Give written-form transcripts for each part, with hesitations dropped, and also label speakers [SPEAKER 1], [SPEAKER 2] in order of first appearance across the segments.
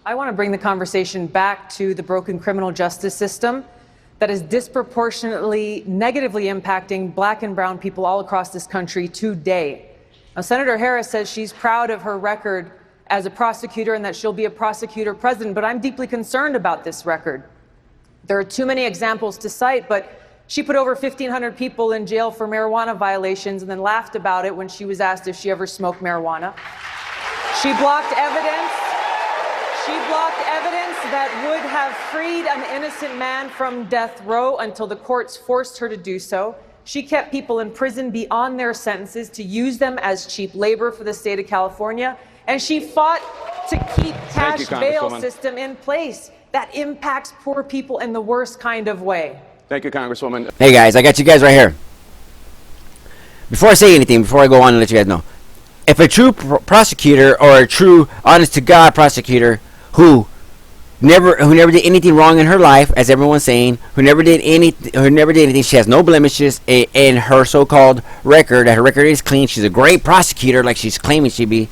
[SPEAKER 1] I want to bring the conversation back to the broken criminal justice system that is disproportionately negatively impacting black and brown people all across this country today. Now, Senator Harris says she's proud of her record as a prosecutor and that she'll be a prosecutor president, but I'm deeply concerned about this record. There are too many examples to cite, but she put over 1,500 people in jail for marijuana violations and then laughed about it when she was asked if she ever smoked marijuana. She blocked evidence. She blocked evidence that would have freed an innocent man from death row until the courts forced her to do so. She kept people in prison beyond their sentences to use them as cheap labor for the state of California. And she fought to keep cash bail system in place that impacts poor people in the worst kind of way.
[SPEAKER 2] Thank you, Congresswoman.
[SPEAKER 3] Hey guys, I got you guys right here. Before I say anything, before I go on and let you guys know, if a true prosecutor or a true honest-to-God prosecutor who never did anything wrong in her life, as everyone's saying, who never did anything, she has no blemishes in her so-called record, that her record is clean, she's a great prosecutor like she's claiming she be,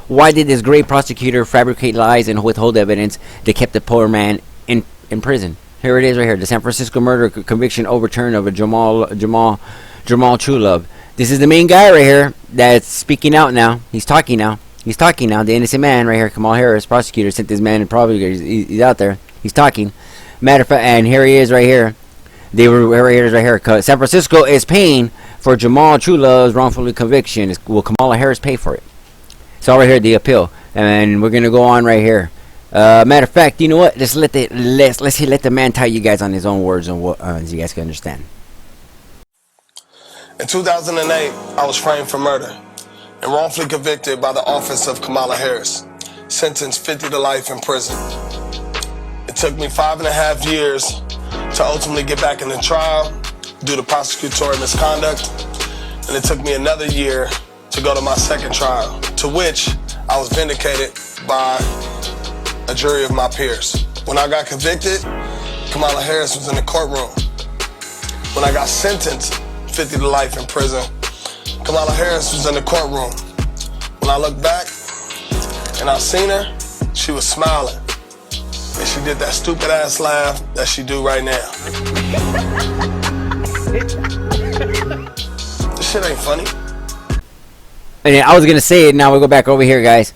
[SPEAKER 3] why did this great prosecutor fabricate lies and withhold evidence that kept the poor man in prison? Here it is right here, the San Francisco murder conviction overturned of a Jamal Trulove. This is the main guy right here that's speaking out now. He's talking now. The innocent man right here, Kamala Harris, prosecutor, sent this man, and probably he's out there. He's talking. Matter of fact, and here he is right here. San Francisco is paying for Jamal Trulove's wrongful conviction. Will Kamala Harris pay for it? It's all right here, the appeal. And we're going to go on right here. Matter of fact, you know what? Let's let the man tell you guys on his own words and what so you guys can understand.
[SPEAKER 4] In 2008, I was framed for murder and wrongfully convicted by the office of Kamala Harris, sentenced 50 to life in prison. It took me 5.5 years to ultimately get back in the trial due to prosecutorial misconduct, and it took me another year to go to my second trial, to which I was vindicated by a jury of my peers. When I got convicted, Kamala Harris was in the courtroom. When I got sentenced 50 to life in prison, Kamala Harris was in the courtroom. When I look back and I seen her, she was smiling. And she did that stupid ass laugh that she do right now. This shit ain't funny.
[SPEAKER 3] And I was gonna say it. Now we go back over here, guys.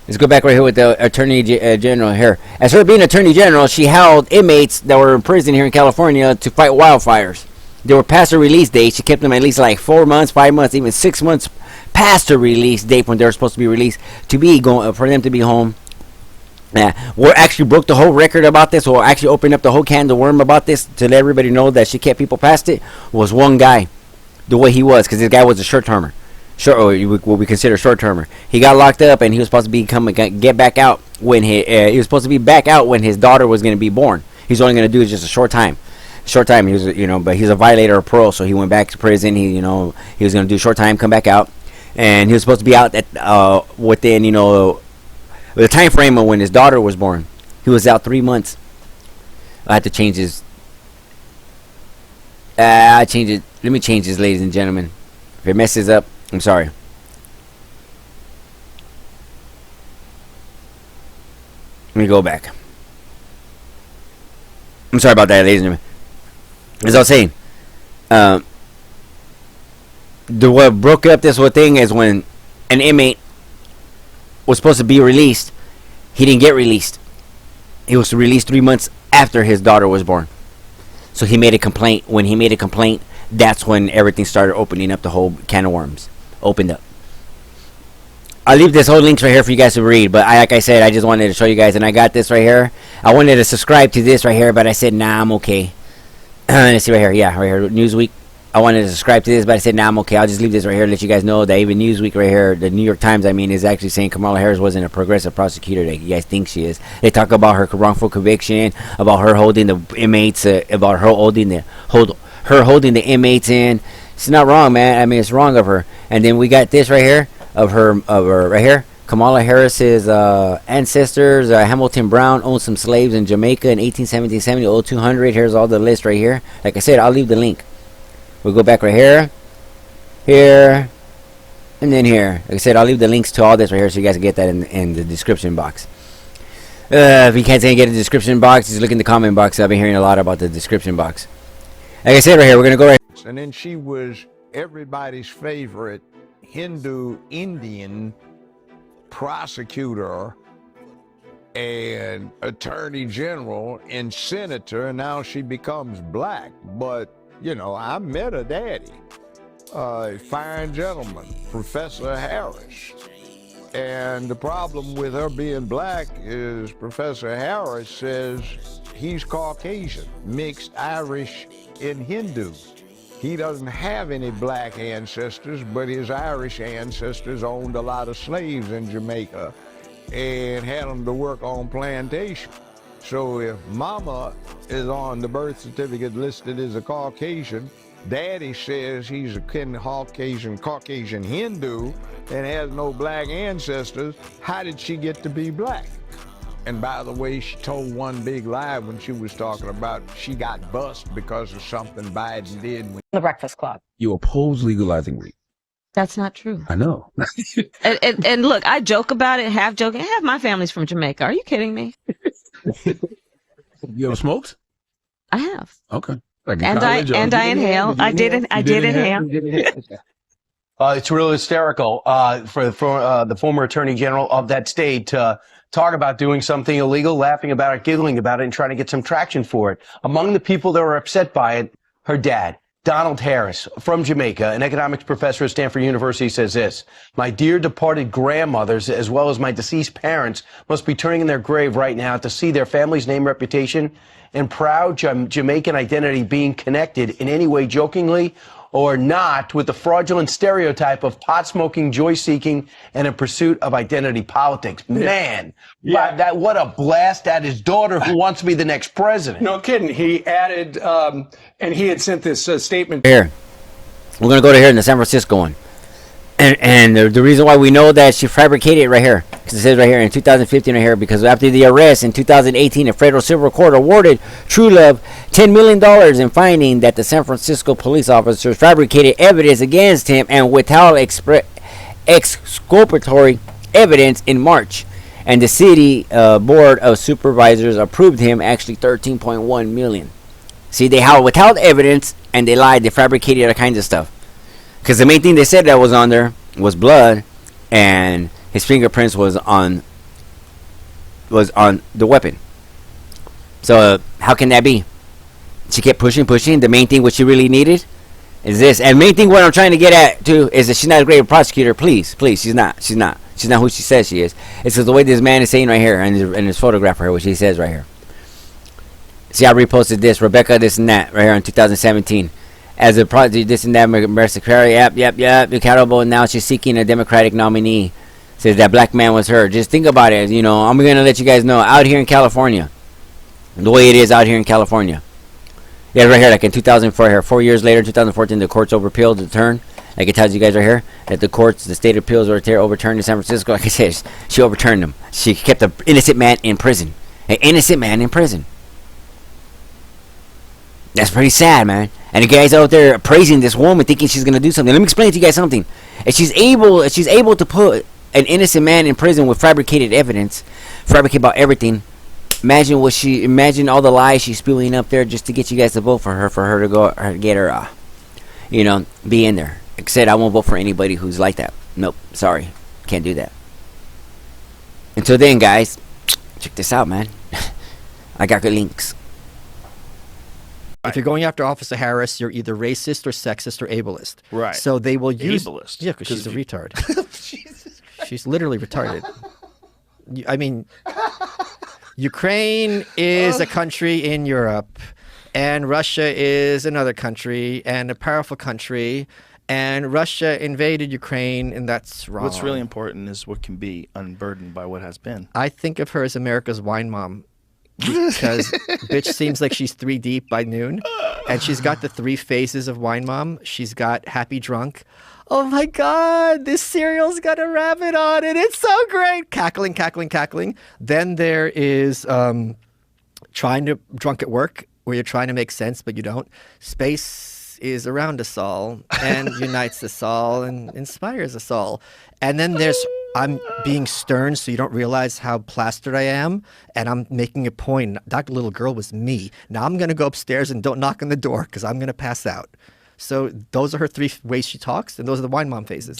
[SPEAKER 3] Let's go back right here with the Attorney General here. As her being Attorney General, she held inmates that were in prison here in California to fight wildfires. They were past their release date. She kept them at least like 4 months, 5 months, even 6 months past their release date when they were supposed to be released to be going for them to be home. Yeah, we actually broke the whole record about this. Or actually opened up the whole can of worm about this to let everybody know that she kept people past it. Was one guy, the way he was, because this guy was a short-termer. What we consider short-termer. He got locked up, and he was supposed to get back out when he was supposed to be back out when his daughter was going to be born. He's only going to do it just a short time. He was, but he's a violator of parole, so he went back to prison. He was going to do a short time, come back out, and he was supposed to be out at within, the time frame of when his daughter was born. He was out 3 months. I had to change his. Let me change this, ladies and gentlemen. If it messes up, I'm sorry. Let me go back. I'm sorry about that, ladies and gentlemen. As I was saying, what broke up this whole thing is when an inmate was supposed to be released. He didn't get released. He was released 3 months after his daughter was born. So he made a complaint. When he made a complaint, that's when everything started opening up. The whole can of worms opened up. I'll leave this whole links right here for you guys to read. But like I said, I just wanted to show you guys. And I got this right here. I wanted to subscribe to this right here, but I said, nah, I'm okay. Let's see right here. Yeah, right here. Newsweek. I wanted to subscribe to this, but I said, nah, I'm okay. I'll just leave this right here, let you guys know that even Newsweek right here, the New York Times, is actually saying Kamala Harris wasn't a progressive prosecutor that you guys think she is. They talk about her wrongful conviction, about her holding the inmates, about her holding the inmates in. It's not wrong, man. It's wrong of her. And then we got this right here of her right here. Kamala Harris's ancestors, Hamilton Brown, owned some slaves in Jamaica in 1870, old 200. Here's all the list right here. Like I said, I'll leave the link. We'll go back right here, and then here. Like I said, I'll leave the links to all this right here so you guys can get that in the description box. If you can't say get a description box, just look in the comment box. I've been hearing a lot about the description box. Like I said right here, we're gonna go right.
[SPEAKER 2] And then she was everybody's favorite Hindu Indian prosecutor and attorney general and senator, and now she becomes black. But, you know, I met her daddy, a fine gentleman, Professor Harris. And the problem with her being black is Professor Harris says he's Caucasian, mixed Irish and Hindu. He doesn't have any black ancestors, but his Irish ancestors owned a lot of slaves in Jamaica and had them to work on plantation. So if mama is on the birth certificate listed as a Caucasian, daddy says he's a Caucasian Hindu and has no black ancestors, how did she get to be black? And by the way, she told one big lie when she was talking about she got bust because of something Biden did.
[SPEAKER 5] The Breakfast Club.
[SPEAKER 6] You oppose legalizing weed.
[SPEAKER 5] That's not true.
[SPEAKER 6] I know.
[SPEAKER 5] And look, I joke about it, half joking. Half my family's from Jamaica. Are you kidding me?
[SPEAKER 6] You ever smoked?
[SPEAKER 5] I have.
[SPEAKER 6] Okay. Like
[SPEAKER 5] And I inhaled. I did inhale.
[SPEAKER 7] It's real hysterical for the former attorney general of that state to talk about doing something illegal, laughing about it, giggling about it, and trying to get some traction for it. Among the people that were upset by it, her dad, Donald Harris, from Jamaica, an economics professor at Stanford University, says this: "My dear departed grandmothers, as well as my deceased parents, must be turning in their grave right now to see their family's name, reputation, and proud Jamaican identity being connected in any way, jokingly or not, with the fraudulent stereotype of pot-smoking, joy-seeking, and in pursuit of identity politics." Man, what a blast at his daughter who wants to be the next president.
[SPEAKER 8] No kidding. He added, and he had sent this statement.
[SPEAKER 3] Here, we're gonna go to here in the San Francisco one, and the reason why we know that she fabricated it right here, because it says right here in 2015 right here, because after the arrest in 2018, a federal civil court awarded Trulove $10 million in finding that the San Francisco police officers fabricated evidence against him and withheld exculpatory evidence in March, and the city board of supervisors approved him actually $13.1 million. See, they withheld evidence and they lied, they fabricated all kinds of stuff. Because the main thing they said that was on there was blood, and his fingerprints was on the weapon. So how can that be? She kept pushing. The main thing what she really needed is this. And main thing what I'm trying to get at too is that she's not a great prosecutor. Please, she's not. She's not who she says she is. It's the way this man is saying right here in his photograph right here, what she says right here. See, I reposted this, Rebecca, this and that right here in 2017. As a project, this and that, Prosecutorial, yep, accountable. And now she's seeking a Democratic nominee. Says that black man was her. Just think about it. You know, I'm gonna let you guys know out here in California, the way it is out here in California. Yeah, right here, like in 2004, here, 4 years later, 2014, the courts overpeeled the turn. Like it tells you guys right here that the state appeals overturned in San Francisco. Like I said, she overturned them. She kept an innocent man in prison. An innocent man in prison. That's pretty sad, man. And the guys out there praising this woman, thinking she's gonna do something. Let me explain to you guys something. If she's able to put an innocent man in prison with fabricated evidence, fabricate about everything. Imagine all the lies she's spewing up there just to get you guys to vote for her to go get her, be in there. Like I said, I won't vote for anybody who's like that. Nope, sorry, can't do that. Until then, guys, check this out, man. I got good links.
[SPEAKER 9] If you're going after Officer Harris, you're either racist or sexist or ableist.
[SPEAKER 10] Right.
[SPEAKER 9] So they will use...
[SPEAKER 10] Ableist.
[SPEAKER 9] Yeah, because she's a retard. She's literally retarded. I mean, Ukraine is a country in Europe, and Russia is another country, and a powerful country, and Russia invaded Ukraine, and that's wrong.
[SPEAKER 10] What's really important is what can be unburdened by what has been.
[SPEAKER 9] I think of her as America's wine mom. Because bitch seems like she's 3 deep by noon, and she's got the 3 phases of wine mom. She's got happy drunk. Oh my God, this cereal's got a rabbit on it. It's so great. Cackling, cackling, cackling. Then there is drunk at work, where you're trying to make sense, but you don't. Space is around us all and unites us all and inspires us all. And then there's I'm being stern so you don't realize how plastered I am, and I'm making a point. That little girl was me. Now I'm going to go upstairs and don't knock on the door because I'm going to pass out. So those are her three ways she talks, and those are the wine mom phases.